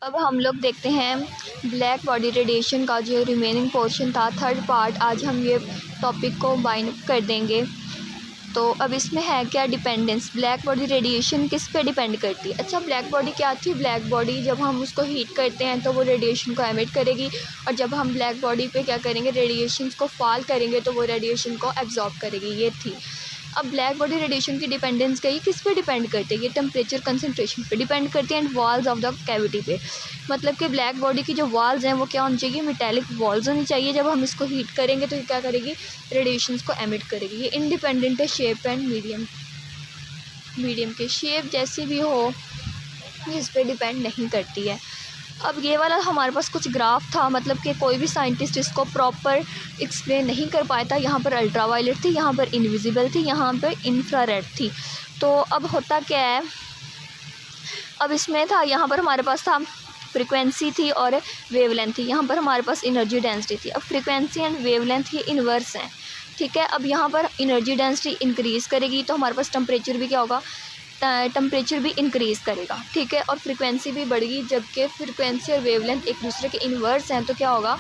अब हम लोग देखते हैं ब्लैक बॉडी रेडिएशन का जो रिमेनिंग पोर्शन था, थर्ड पार्ट। आज हम ये टॉपिक को बाइंड कर देंगे। तो अब इसमें है क्या, डिपेंडेंस। ब्लैक बॉडी रेडिएशन किस पे डिपेंड करती है? अच्छा, ब्लैक बॉडी क्या थी? ब्लैक बॉडी जब हम उसको हीट करते हैं तो वो रेडिएशन को एमिट करेगी, और जब हम ब्लैक बॉडी पे क्या करेंगे, रेडिएशन को फॉल करेंगे तो वो रेडिएशन को एब्जॉर्ब करेगी। ये थी। अब ब्लैक बॉडी रेडिएशन की डिपेंडेंस कही किस पे डिपेंड करती है? ये टेम्परेचर कंसनट्रेशन पे डिपेंड करती है and walls of the cavity पे। मतलब कि ब्लैक बॉडी की जो वॉल्स हैं वो क्या होनी चाहिए, मेटेलिक वॉल्स होनी चाहिए। जब हम इसको हीट करेंगे तो ये क्या करेगी, रेडिएशंस को एमिट करेगी। ये इंडिपेंडेंट है शेप एंड मीडियम के। शेप जैसी भी हो ये इस पर डिपेंड नहीं करती है। अब ये वाला हमारे पास कुछ ग्राफ था, मतलब कि कोई भी साइंटिस्ट इसको प्रॉपर एक्सप्लेन नहीं कर पाया था। यहाँ पर अल्ट्रावायलेट थी, यहाँ पर इनविजिबल थी, यहाँ पर इंफ्रारेड थी। तो अब होता क्या है, अब इसमें था, यहाँ पर हमारे पास था फ्रीक्वेंसी थी और वेवलेंथ थी, यहाँ पर हमारे पास एनर्जी डेंसिटी थी। अब फ्रीक्वेंसी एंड वेवलेंथ ये इन्वर्स हैं, ठीक है। अब यहाँ पर एनर्जी डेंसिटी इंक्रीज़ करेगी तो हमारे पास टेम्परेचर भी क्या होगा, टेम्परेचर भी इंक्रीज़ करेगा, ठीक है। और फ्रीक्वेंसी भी बढ़ेगी, जबकि फ्रीक्वेंसी और वेवलेंथ एक दूसरे के इन्वर्स हैं, तो क्या होगा,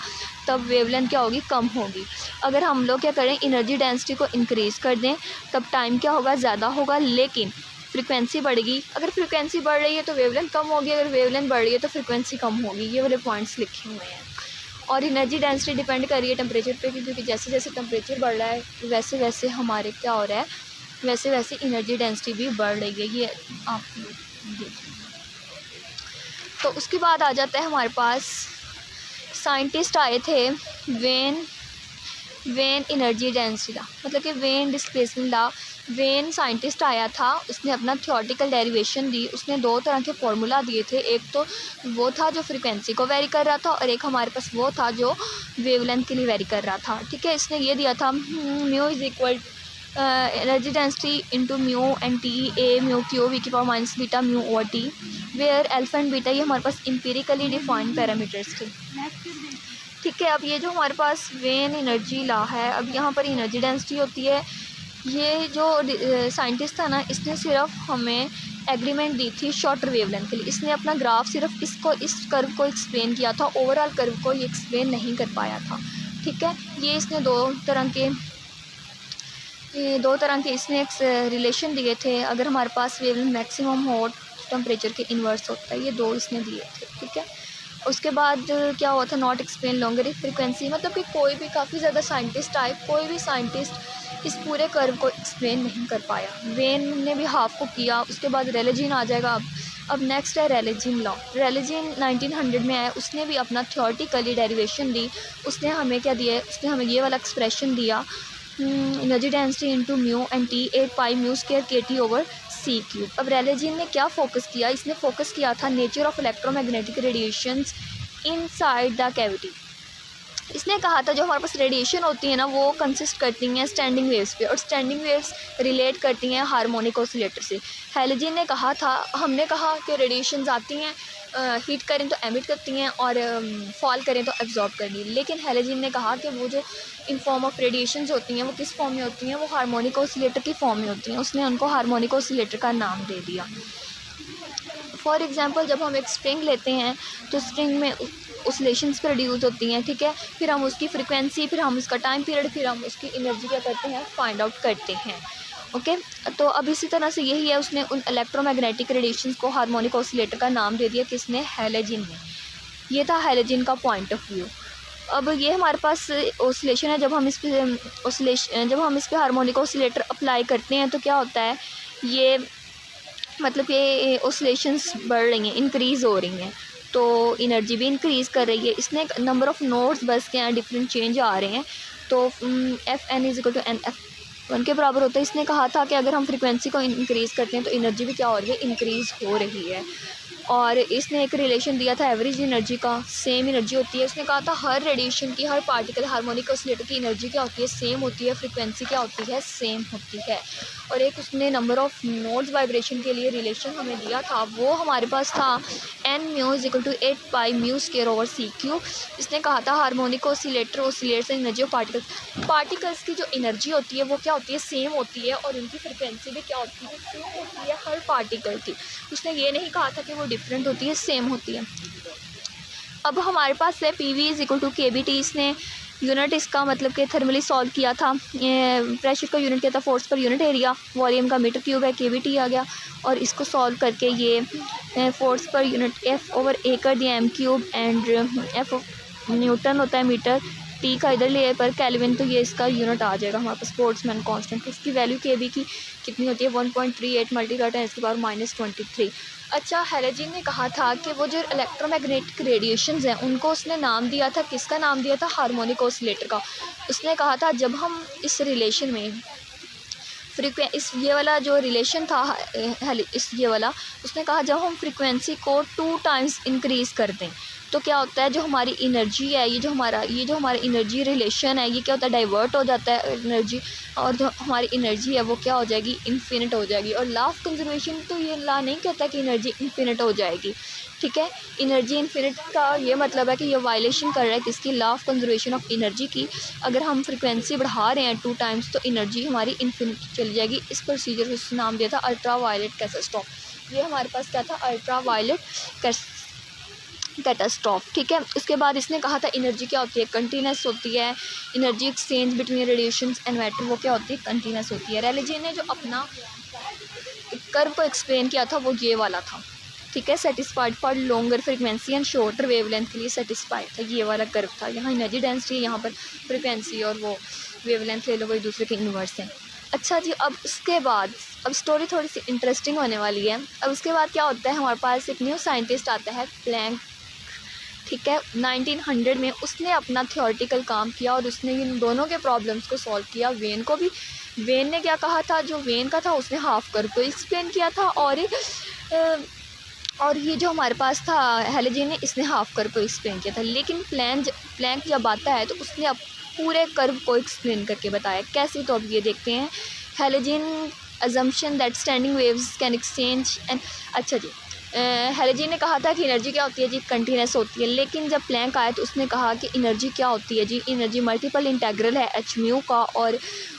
तब वेवलेंथ क्या होगी, कम होगी। अगर हम लोग क्या करें, एनर्जी डेंसिटी को इंक्रीज़ कर दें तब टाइम क्या होगा, ज़्यादा होगा, लेकिन फ्रीक्वेंसी बढ़ेगी। अगर फ्रीक्वेंसी बढ़ रही है तो वेवलेंथ कम होगी, अगर वेवलेंथ बढ़ रही है तो फ्रीक्वेंसी कम होगी। ये वाले पॉइंट्स लिखे हुए हैं। और एनर्जी डेंसिटी डिपेंड कर रही है टेम्परेचर पे, क्योंकि जैसे जैसे टेम्परेचर बढ़ रहा है वैसे वैसे हमारे क्या हो रहा है, वैसे वैसे एनर्जी डेंसिटी भी बढ़ रही है। ये आप देखिए। तो उसके बाद आ जाता है हमारे पास, साइंटिस्ट आए थे वेन एनर्जी डेंसिटी लॉ, मतलब कि when displacement law. When scientist आया था, उसने अपना थ्योरेटिकल डेरिवेशन दी। उसने दो तरह के फार्मूला दिए थे, एक तो वो था जो फ्रीक्वेंसी को वेरी कर रहा था, और एक हमारे पास वो था जो वेवलेंथ के लिए वेरी कर रहा था, ठीक है। इसने ये दिया था, mu is equal energy density into mu and T A mu Q V की power minus beta mu over T, where alpha and beta ये हमारे पास एम्पिरिकली डिफाइंड पैरामीटर्स थे, ठीक है। अब ये जो हमारे पास वेन एनर्जी लॉ है, अब यहाँ पर एनर्जी डेंसिटी होती है। ये जो साइंटिस्ट था ना, इसने सिर्फ हमें एग्रीमेंट दी थी शॉर्टर वेवलेंथ के लिए। इसने अपना ग्राफ सिर्फ इस कर्व को एक्सप्लेन किया था, ओवरऑल कर्व को ये एक्सप्लेन नहीं कर पाया था, ठीक है। ये इसने दो तरह के इसने एक रिलेशन दिए थे। अगर हमारे पास वेवलेंथ मैक्सिमम हो, टेम्परेचर के इन्वर्स होता है, ये दो इसने दिए थे, ठीक है। उसके बाद क्या हुआ था, नॉट एक्सप्लेन लॉन्गर फ्रीक्वेंसी, मतलब कि कोई भी, काफ़ी ज़्यादा साइंटिस्ट आए, कोई भी साइंटिस्ट इस पूरे कर्व को एक्सप्लेन नहीं कर पाया। वेन ने भी हाफ को किया। उसके बाद रेलेजिन आ जाएगा। अब नेक्स्ट है रेलेजिन लॉ। रेलेजिन 1900 में आया, उसने भी अपना थ्योरेटिकली डेरिवेशन दी। उसने हमें क्या दिया, उसने हमें ये वाला एक्सप्रेशन दिया, energy density into mu and T 8 pi mu square के टी ओवर सी क्यूब। अब रेलेजिन ने क्या फोकस किया, इसने फोकस किया था nature of electromagnetic radiations inside the cavity. इसने कहा था जो हमारे पास रेडिएशन होती है ना, वो कंसिस्ट करती हैं स्टैंडिंग वेव्स पे, और स्टैंडिंग वेव्स रिलेट करती हैं हार्मोनिक ऑसिलेटर से। हेलोजन ने कहा था, हमने कहा कि रेडिएशंस आती हैं, हीट करें तो एमिट करती हैं, और फॉल करें तो एब्जॉर्ब करनी। लेकिन हेलोजन ने कहा कि वो जो इन फॉर्म ऑफ रेडिएशंस होती हैं वो किस फॉर्म में होती हैं, वो हार्मोनिक ऑसिलेटर की फॉर्म में होती हैं। उसने उनको हार्मोनिक ऑसिलेटर का नाम दे दिया। फॉर एग्जांपल, जब हम एक स्ट्रिंग लेते हैं तो स्ट्रिंग में ऑसिलेशंस प्रोड्यूस होती हैं, ठीक है। फिर हम उसकी फ्रीक्वेंसी, फिर हम उसका टाइम पीरियड, फिर हम उसकी एनर्जी क्या करते हैं, फाइंड आउट करते हैं, ओके। तो अब इसी तरह से यही है, उसने उन इलेक्ट्रोमैग्नेटिक रेडिएशंस को हार्मोनिक ऑसिलेटर का नाम दे दिया, किसने, हेलोजन ने। ये था हेलोजन का पॉइंट ऑफ व्यू। अब ये हमारे पास ऑसिलेशन है, जब हम इस पे हार्मोनिक ऑसिलेटर अप्लाई करते हैं तो क्या होता है, ये मतलब ये ऑसिलेशंस बढ़ रही हैं, इंक्रीज़ हो रही हैं, तो एनर्जी भी इंक्रीज़ कर रही है। इसने नंबर ऑफ़ नोड्स बस के यहाँ डिफरेंट चेंज आ रहे हैं, तो F N is equal to N F 1 के बराबर होता है। इसने कहा था कि अगर हम फ्रीक्वेंसी को इंक्रीज़ करते हैं तो एनर्जी भी क्या हो रही है, इंक्रीज़ हो रही है। और इसने एक रिलेशन दिया था एवरेज एनर्जी का, सेम एनर्जी होती है। उसने कहा था हर रेडिएशन की, हर पार्टिकल हार्मोनिक ऑसिलेटर की एनर्जी क्या होती है, सेम होती है, फ्रीक्वेंसी क्या होती है, सेम होती है। और एक उसने नंबर ऑफ़ नोड्स वाइब्रेशन के लिए रिलेशन हमें दिया था, वो हमारे पास था N mu is equal to 8 pi mu square over C cube. इसने कहा था harmonic oscillator oscillates energy of particles की जो एनर्जी होती है वो क्या होती है, सेम होती है, और उनकी फ्रीक्वेंसी भी क्या होती है, सेम होती है हर पार्टिकल की। उसने ये नहीं कहा था कि वो डिफरेंट होती है, सेम होती है। अब हमारे पास है PV is equal to KBT। इसने यूनिट इसका मतलब कि थर्मली सॉल्व किया था, प्रेशर का यूनिट किया था force per unit area, volume का मीटर क्यूब है, KBT आ गया। और इसको सॉल्व करके ये फोर्स पर यूनिट F/A कर दिया M³ एंड F न्यूटन होता है मीटर, T का इधर ले पर केल्विन, तो ये इसका यूनिट आ जाएगा हमारे पास बोल्ट्जमैन कांस्टेंट। इसकी वैल्यू KB की कितनी होती है 1.38 मल्टीप्लाई 10⁻⁻23। अच्छा, हैलोजन ने कहा था कि वो जो इलेक्ट्रोमैग्नेटिक रेडिएशंस हैं उनको उसने नाम दिया था, किसका नाम दिया था, हार्मोनिक ऑसिलेटर का। उसने कहा था जब हम इस रिलेशन में इस ये वाला जो रिलेशन था ये वाला, उसने कहा जब हम फ्रीक्वेंसी को 2 टाइम्स इंक्रीज़ कर दें तो क्या होता है, जो हमारी एनर्जी है, ये जो हमारा एनर्जी रिलेशन है, ये क्या होता है, डाइवर्ट हो जाता है एनर्जी, और जो हमारी एनर्जी है वो क्या हो जाएगी, इन्फिनिट हो जाएगी। और लॉ ऑफ कंजर्वेशन तो ये लॉ नहीं कहता कि एनर्जी इन्फिनिट हो जाएगी, ठीक है। एनर्जी इन्फिनिट का ये मतलब है कि ये वायलेशन कर रहा है किसकी, law of conservation of energy की। अगर हम फ्रिक्वेंसी बढ़ा रहे हैं 2 टाइम्स तो एनर्जी हमारी इन्फिनिट चली जाएगी। इस प्रोसीजर को उसने नाम दिया था अल्ट्रा वायलेट कैटास्ट्रॉफ। ये हमारे पास क्या था, अल्ट्रा वायलेट कैटास्ट्रॉफ, ठीक है। उसके बाद इसने कहा था एनर्जी क्या होती है, कंटीन्यूस होती है। Energy exchange between radiations and matter वो क्या होती है, कंटीन्यूस होती है। रेलेजी ने जो अपना कर्व को एक्सप्लेन किया था वो ये वाला था, ठीक है। Satisfied for longer frequency and shorter wavelength के लिए सेटिस्फाइड था, ये वाला कर्व था। यहाँ एनर्जी डेंसिटी, यहाँ पर फ्रिक्वेंसी और वो वेवलेंथ ले लो, वो एक दूसरे के इन्वर्स हैं। अच्छा जी, अब उसके बाद अब स्टोरी थोड़ी सी इंटरेस्टिंग होने वाली है। अब उसके बाद क्या होता है, हमारे पास एक न्यू साइंटिस्ट आता है प्लैंक, ठीक है। 1900 में उसने अपना थियोरेटिकल काम किया और उसने इन दोनों के प्रॉब्लम्स को सॉल्व किया। वेन ने क्या कहा था, जो वेन का था उसने हाफ कर्व को एक्सप्लेन किया था, और ये जो हमारे पास था हैलोजन ने, इसने हाफ कर्व को एक्सप्लेन किया था। लेकिन प्लैंक जब आता है तो उसने अब पूरे कर्व को एक्सप्लेन करके बताया कैसे, तो अब ये देखते हैं। Halogen assumption that standing waves can exchange and, अच्छा जी, हैलोजन ने कहा था कि एनर्जी क्या होती है जी, कंटीन्यूस होती है। लेकिन जब प्लैंक आया तो उसने कहा कि एनर्जी क्या होती है जी, एनर्जी मल्टीपल इंटेग्रल है h/μ का, और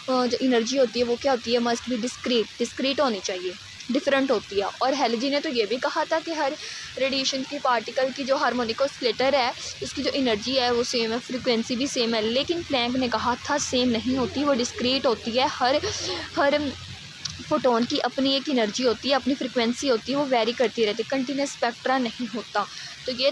जो एनर्जी होती है वो क्या होती है, मस्ट बी डिस्क्रीट होनी चाहिए, डिफरेंट होती है। और हैलोजन ने तो ये भी कहा था कि हर रेडिएशन की पार्टिकल की जो हार्मोनिक ऑसिलेटर है उसकी जो एनर्जी है वो सेम है, फ्रीक्वेंसी भी सेम है। लेकिन प्लैंक ने कहा था सेम नहीं होती, वो डिस्क्रीट होती है। हर फोटोन की अपनी एक एनर्जी होती है, अपनी फ्रीक्वेंसी होती है, वो वेरी करती रहती है, कंटिन्यूस स्पेक्ट्रा नहीं होता। तो ये